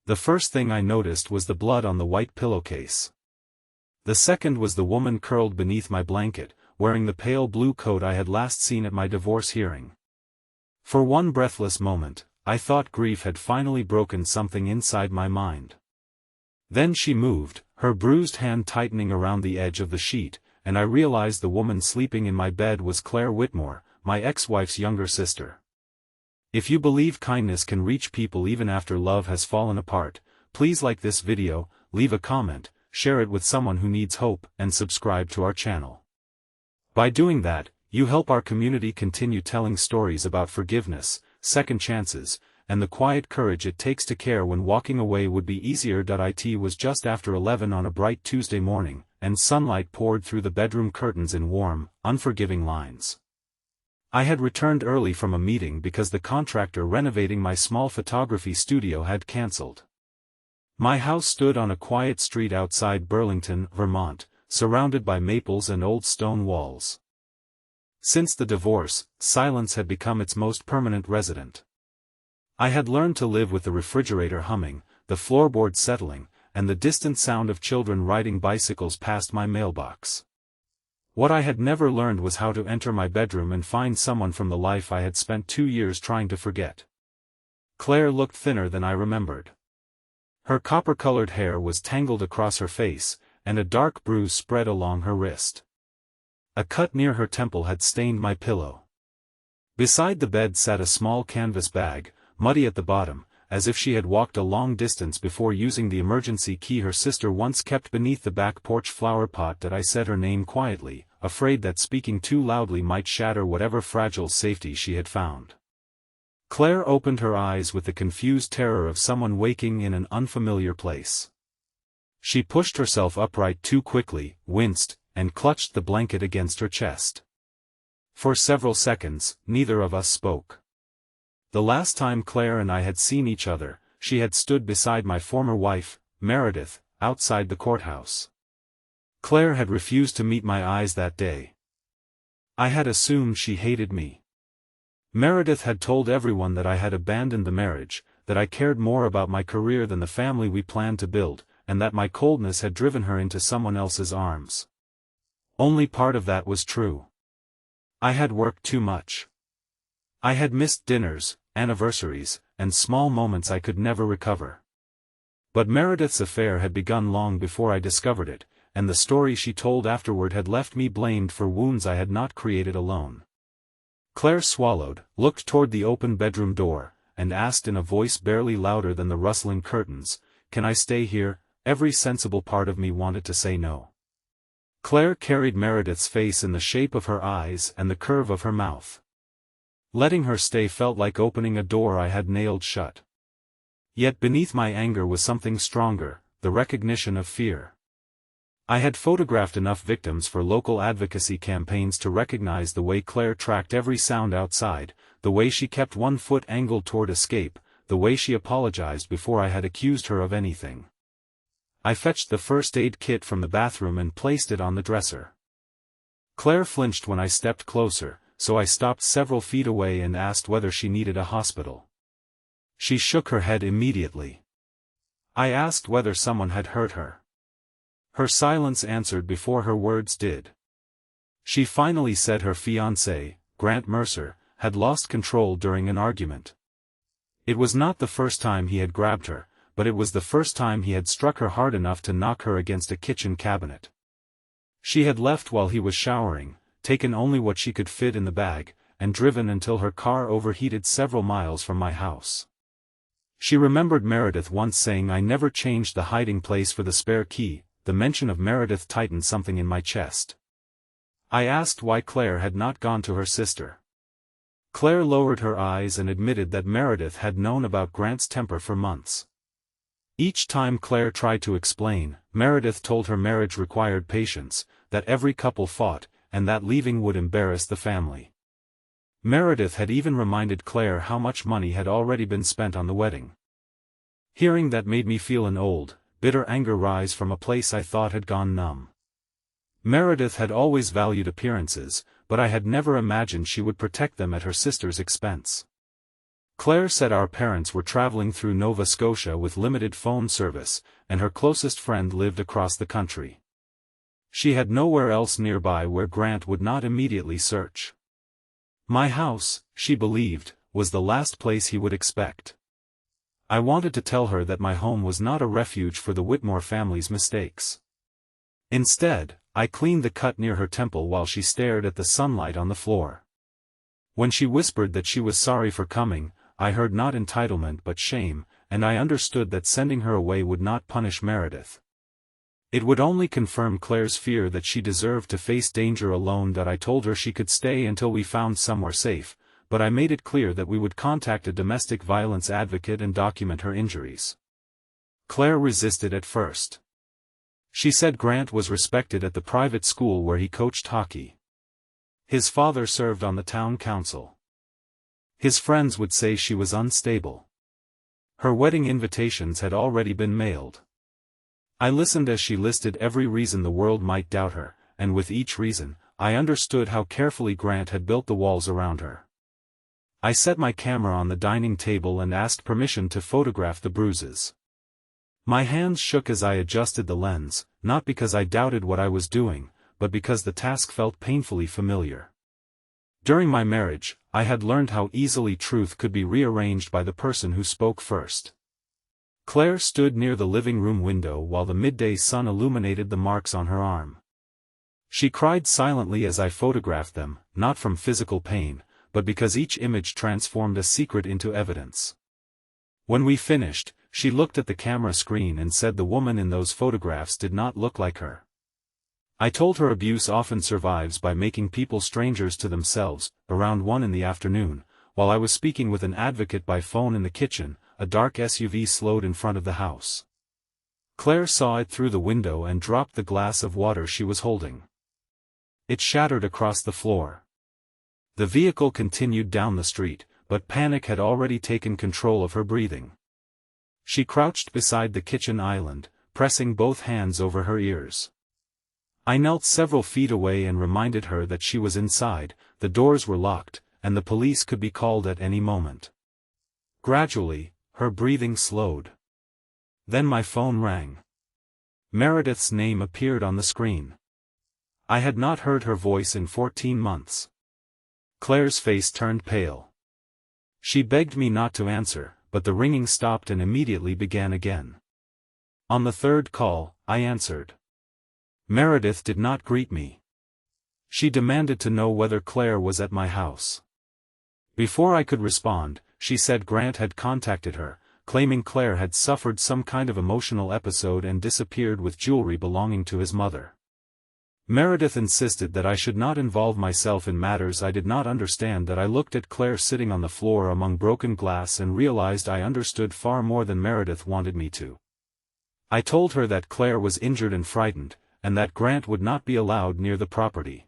The first thing I noticed was the blood on the white pillowcase. The second was the woman curled beneath my blanket, wearing the pale blue coat I had last seen at my divorce hearing. For one breathless moment, I thought grief had finally broken something inside my mind. Then she moved, her bruised hand tightening around the edge of the sheet, and I realized the woman sleeping in my bed was Claire Whitmore, my ex-wife's younger sister. If you believe kindness can reach people even after love has fallen apart, please like this video, leave a comment, share it with someone who needs hope, and subscribe to our channel. By doing that, you help our community continue telling stories about forgiveness, second chances, and the quiet courage it takes to care when walking away would be easier. It was just after 11 on a bright Tuesday morning, and sunlight poured through the bedroom curtains in warm, unforgiving lines. I had returned early from a meeting because the contractor renovating my small photography studio had cancelled. My house stood on a quiet street outside Burlington, Vermont, surrounded by maples and old stone walls. Since the divorce, silence had become its most permanent resident. I had learned to live with the refrigerator humming, the floorboards settling, and the distant sound of children riding bicycles past my mailbox. What I had never learned was how to enter my bedroom and find someone from the life I had spent 2 years trying to forget. Claire looked thinner than I remembered. Her copper-colored hair was tangled across her face, and a dark bruise spread along her wrist. A cut near her temple had stained my pillow. Beside the bed sat a small canvas bag, muddy at the bottom, as if she had walked a long distance before using the emergency key her sister once kept beneath the back porch flower pot. I said her name quietly, afraid that speaking too loudly might shatter whatever fragile safety she had found. Claire opened her eyes with the confused terror of someone waking in an unfamiliar place. She pushed herself upright too quickly, winced, and clutched the blanket against her chest. For several seconds, neither of us spoke. The last time Claire and I had seen each other, she had stood beside my former wife, Meredith, outside the courthouse. Claire had refused to meet my eyes that day. I had assumed she hated me. Meredith had told everyone that I had abandoned the marriage, that I cared more about my career than the family we planned to build, and that my coldness had driven her into someone else's arms. Only part of that was true. I had worked too much. I had missed dinners, anniversaries, and small moments I could never recover. But Meredith's affair had begun long before I discovered it, and the story she told afterward had left me blamed for wounds I had not created alone. Claire swallowed, looked toward the open bedroom door, and asked in a voice barely louder than the rustling curtains, "Can I stay here?" Every sensible part of me wanted to say no. Claire carried Meredith's face in the shape of her eyes and the curve of her mouth. Letting her stay felt like opening a door I had nailed shut. Yet beneath my anger was something stronger, the recognition of fear. I had photographed enough victims for local advocacy campaigns to recognize the way Claire tracked every sound outside, the way she kept one foot angled toward escape, the way she apologized before I had accused her of anything. I fetched the first aid kit from the bathroom and placed it on the dresser. Claire flinched when I stepped closer, so I stopped several feet away and asked whether she needed a hospital. She shook her head immediately. I asked whether someone had hurt her. Her silence answered before her words did. She finally said her fiancé, Grant Mercer, had lost control during an argument. It was not the first time he had grabbed her, but it was the first time he had struck her hard enough to knock her against a kitchen cabinet. She had left while he was showering, taken only what she could fit in the bag, and driven until her car overheated several miles from my house. She remembered Meredith once saying I never changed the hiding place for the spare key. The mention of Meredith tightened something in my chest. I asked why Claire had not gone to her sister. Claire lowered her eyes and admitted that Meredith had known about Grant's temper for months. Each time Claire tried to explain, Meredith told her marriage required patience, that every couple fought, and that leaving would embarrass the family. Meredith had even reminded Claire how much money had already been spent on the wedding. Hearing that made me feel an old, bitter anger rise from a place I thought had gone numb. Meredith had always valued appearances, but I had never imagined she would protect them at her sister's expense. Claire said our parents were traveling through Nova Scotia with limited phone service, and her closest friend lived across the country. She had nowhere else nearby where Grant would not immediately search. My house, she believed, was the last place he would expect. I wanted to tell her that my home was not a refuge for the Whitmore family's mistakes. Instead, I cleaned the cut near her temple while she stared at the sunlight on the floor. When she whispered that she was sorry for coming, I heard not entitlement but shame, and I understood that sending her away would not punish Meredith. It would only confirm Claire's fear that she deserved to face danger alone. That I told her she could stay until we found somewhere safe, but I made it clear that we would contact a domestic violence advocate and document her injuries. Claire resisted at first. She said Grant was respected at the private school where he coached hockey. His father served on the town council. His friends would say she was unstable. Her wedding invitations had already been mailed. I listened as she listed every reason the world might doubt her, and with each reason, I understood how carefully Grant had built the walls around her. I set my camera on the dining table and asked permission to photograph the bruises. My hands shook as I adjusted the lens, not because I doubted what I was doing, but because the task felt painfully familiar. During my marriage, I had learned how easily truth could be rearranged by the person who spoke first. Claire stood near the living room window while the midday sun illuminated the marks on her arm. She cried silently as I photographed them, not from physical pain, but because each image transformed a secret into evidence. When we finished, she looked at the camera screen and said the woman in those photographs did not look like her. I told her abuse often survives by making people strangers to themselves. Around 1 p.m, while I was speaking with an advocate by phone in the kitchen, a dark SUV slowed in front of the house. Claire saw it through the window and dropped the glass of water she was holding. It shattered across the floor. The vehicle continued down the street, but panic had already taken control of her breathing. She crouched beside the kitchen island, pressing both hands over her ears. I knelt several feet away and reminded her that she was inside, the doors were locked, and the police could be called at any moment. Gradually, her breathing slowed. Then my phone rang. Meredith's name appeared on the screen. I had not heard her voice in 14 months. Claire's face turned pale. She begged me not to answer, but the ringing stopped and immediately began again. On the third call, I answered. Meredith did not greet me. She demanded to know whether Claire was at my house. Before I could respond, she said Grant had contacted her, claiming Claire had suffered some kind of emotional episode and disappeared with jewelry belonging to his mother. Meredith insisted that I should not involve myself in matters I did not understand. That I looked at Claire sitting on the floor among broken glass and realized I understood far more than Meredith wanted me to. I told her that Claire was injured and frightened, and that Grant would not be allowed near the property.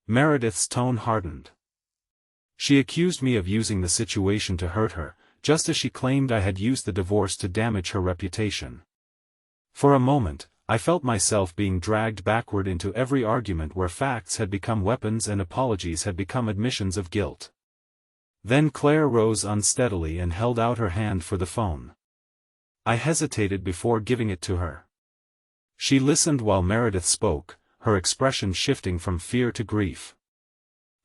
Meredith's tone hardened. She accused me of using the situation to hurt her, just as she claimed I had used the divorce to damage her reputation. For a moment, I felt myself being dragged backward into every argument where facts had become weapons and apologies had become admissions of guilt. Then Claire rose unsteadily and held out her hand for the phone. I hesitated before giving it to her. She listened while Meredith spoke, her expression shifting from fear to grief.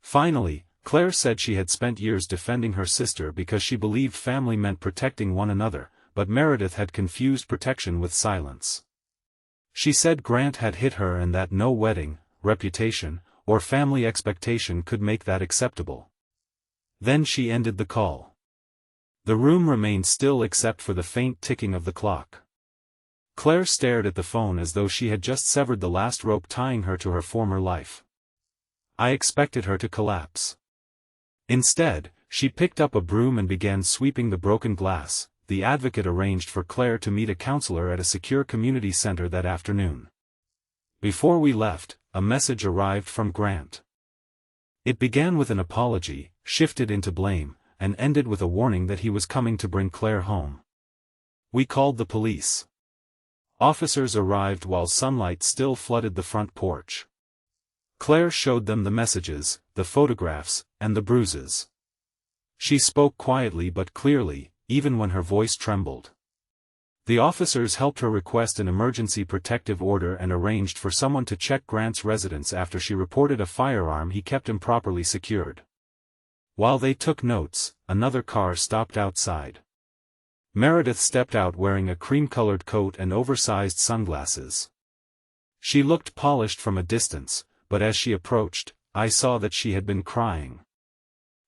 Finally, Claire said she had spent years defending her sister because she believed family meant protecting one another, but Meredith had confused protection with silence. She said Grant had hit her and that no wedding, reputation, or family expectation could make that acceptable. Then she ended the call. The room remained still except for the faint ticking of the clock. Claire stared at the phone as though she had just severed the last rope tying her to her former life. I expected her to collapse. Instead, she picked up a broom and began sweeping the broken glass. The advocate arranged for Claire to meet a counselor at a secure community center that afternoon. Before we left, a message arrived from Grant. It began with an apology, shifted into blame, and ended with a warning that he was coming to bring Claire home. We called the police. Officers arrived while sunlight still flooded the front porch. Claire showed them the messages, the photographs, and the bruises. She spoke quietly but clearly, even when her voice trembled. The officers helped her request an emergency protective order and arranged for someone to check Grant's residence after she reported a firearm he kept improperly secured. While they took notes, another car stopped outside. Meredith stepped out wearing a cream-colored coat and oversized sunglasses. She looked polished from a distance, but as she approached, I saw that she had been crying.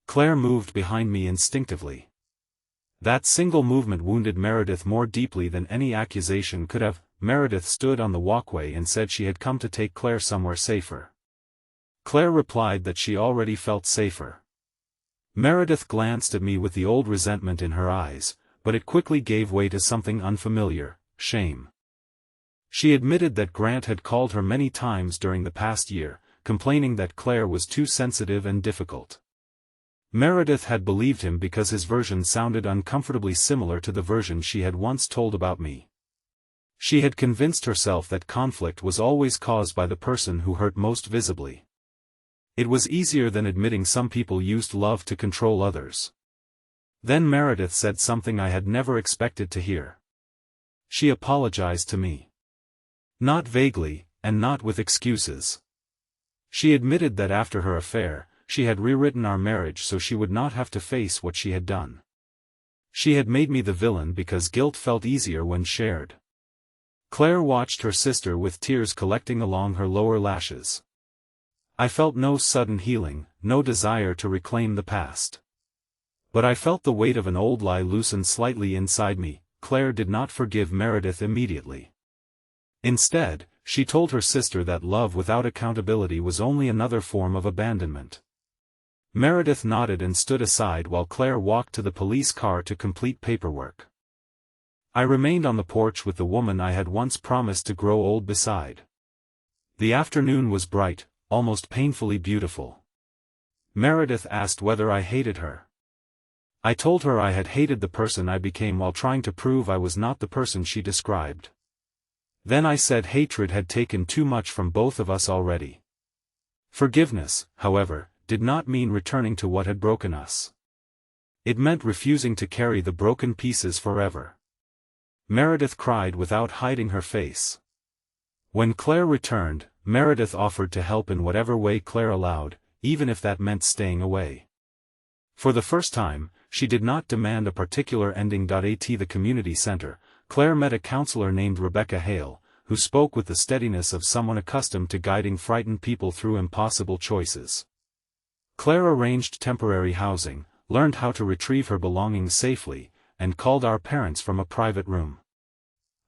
Claire moved behind me instinctively. That single movement wounded Meredith more deeply than any accusation could have. Meredith stood on the walkway and said she had come to take Claire somewhere safer. Claire replied that she already felt safer. Meredith glanced at me with the old resentment in her eyes, but it quickly gave way to something unfamiliar: shame. She admitted that Grant had called her many times during the past year, complaining that Claire was too sensitive and difficult. Meredith had believed him because his version sounded uncomfortably similar to the version she had once told about me. She had convinced herself that conflict was always caused by the person who hurt most visibly. It was easier than admitting some people used love to control others. Then Meredith said something I had never expected to hear. She apologized to me. Not vaguely, and not with excuses. She admitted that after her affair, she had rewritten our marriage so she would not have to face what she had done. She had made me the villain because guilt felt easier when shared. Claire watched her sister with tears collecting along her lower lashes. I felt no sudden healing, no desire to reclaim the past. But I felt the weight of an old lie loosen slightly inside me. Claire did not forgive Meredith immediately. Instead, she told her sister that love without accountability was only another form of abandonment. Meredith nodded and stood aside while Claire walked to the police car to complete paperwork. I remained on the porch with the woman I had once promised to grow old beside. The afternoon was bright, almost painfully beautiful. Meredith asked whether I hated her. I told her I had hated the person I became while trying to prove I was not the person she described. Then I said hatred had taken too much from both of us already. Forgiveness, however, did not mean returning to what had broken us. It meant refusing to carry the broken pieces forever. Meredith cried without hiding her face. When Claire returned, Meredith offered to help in whatever way Claire allowed, even if that meant staying away. For the first time, she did not demand a particular ending. At the community center, Claire met a counselor named Rebecca Hale, who spoke with the steadiness of someone accustomed to guiding frightened people through impossible choices. Claire arranged temporary housing, learned how to retrieve her belongings safely, and called our parents from a private room.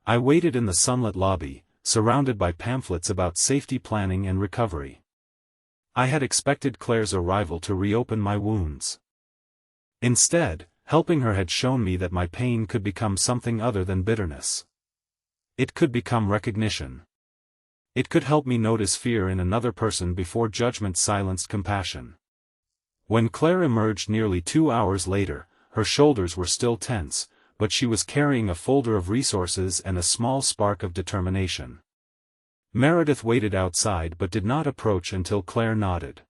I waited in the sunlit lobby, surrounded by pamphlets about safety planning and recovery. I had expected Claire's arrival to reopen my wounds. Instead, helping her had shown me that my pain could become something other than bitterness. It could become recognition. It could help me notice fear in another person before judgment silenced compassion. When Claire emerged nearly 2 hours later, her shoulders were still tense, but she was carrying a folder of resources and a small spark of determination. Meredith waited outside but did not approach until Claire nodded.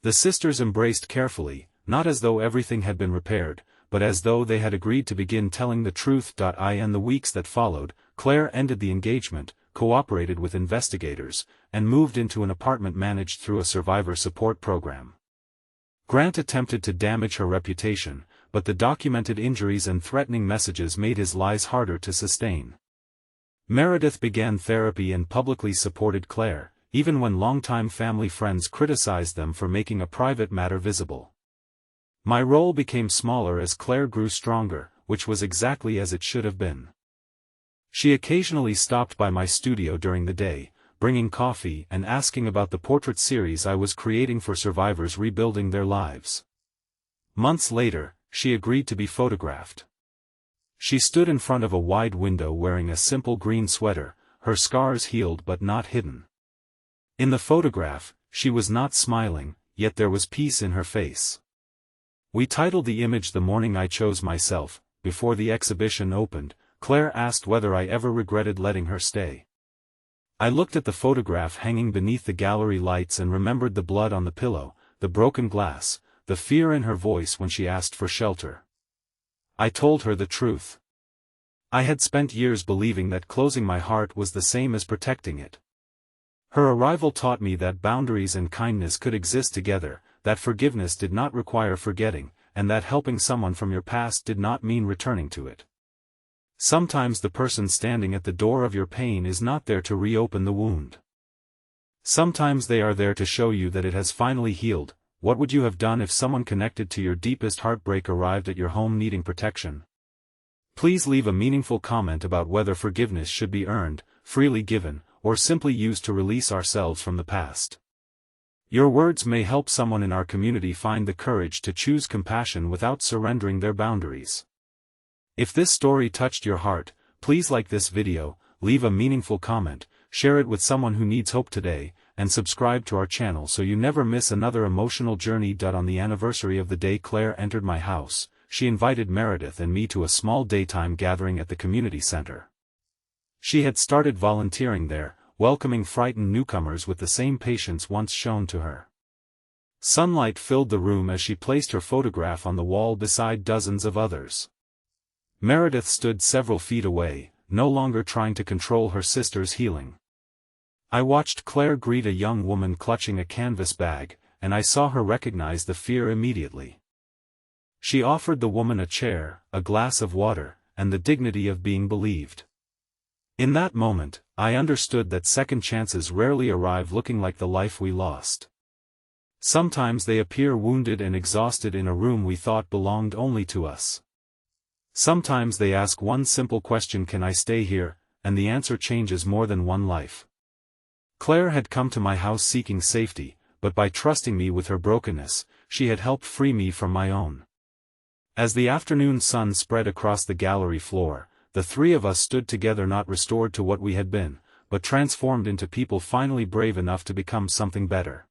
The sisters embraced carefully, not as though everything had been repaired, but as though they had agreed to begin telling the truth. In the weeks that followed, Claire ended the engagement, cooperated with investigators, and moved into an apartment managed through a survivor support program. Grant attempted to damage her reputation, but the documented injuries and threatening messages made his lies harder to sustain. Meredith began therapy and publicly supported Claire, even when longtime family friends criticized them for making a private matter visible. My role became smaller as Claire grew stronger, which was exactly as it should have been. She occasionally stopped by my studio during the day, bringing coffee and asking about the portrait series I was creating for survivors rebuilding their lives. Months later, she agreed to be photographed. She stood in front of a wide window wearing a simple green sweater, her scars healed but not hidden. In the photograph, she was not smiling, yet there was peace in her face. We titled the image "The Morning I Chose Myself." Before the exhibition opened, Claire asked whether I ever regretted letting her stay. I looked at the photograph hanging beneath the gallery lights and remembered the blood on the pillow, the broken glass, the fear in her voice when she asked for shelter. I told her the truth. I had spent years believing that closing my heart was the same as protecting it. Her arrival taught me that boundaries and kindness could exist together, that forgiveness did not require forgetting, and that helping someone from your past did not mean returning to it. Sometimes the person standing at the door of your pain is not there to reopen the wound. Sometimes they are there to show you that it has finally healed. What would you have done if someone connected to your deepest heartbreak arrived at your home needing protection? Please leave a meaningful comment about whether forgiveness should be earned, freely given, or simply used to release ourselves from the past. Your words may help someone in our community find the courage to choose compassion without surrendering their boundaries. If this story touched your heart, please like this video, leave a meaningful comment, share it with someone who needs hope today, and subscribe to our channel so you never miss another emotional journey. On the anniversary of the day Claire entered my house, she invited Meredith and me to a small daytime gathering at the community center. She had started volunteering there, welcoming frightened newcomers with the same patience once shown to her. Sunlight filled the room as she placed her photograph on the wall beside dozens of others. Meredith stood several feet away, no longer trying to control her sister's healing. I watched Claire greet a young woman clutching a canvas bag, and I saw her recognize the fear immediately. She offered the woman a chair, a glass of water, and the dignity of being believed. In that moment, I understood that second chances rarely arrive looking like the life we lost. Sometimes they appear wounded and exhausted in a room we thought belonged only to us. Sometimes they ask one simple question: can I stay here? And the answer changes more than one life. Claire had come to my house seeking safety, but by trusting me with her brokenness, she had helped free me from my own. As the afternoon sun spread across the gallery floor, the three of us stood together, not restored to what we had been, but transformed into people finally brave enough to become something better.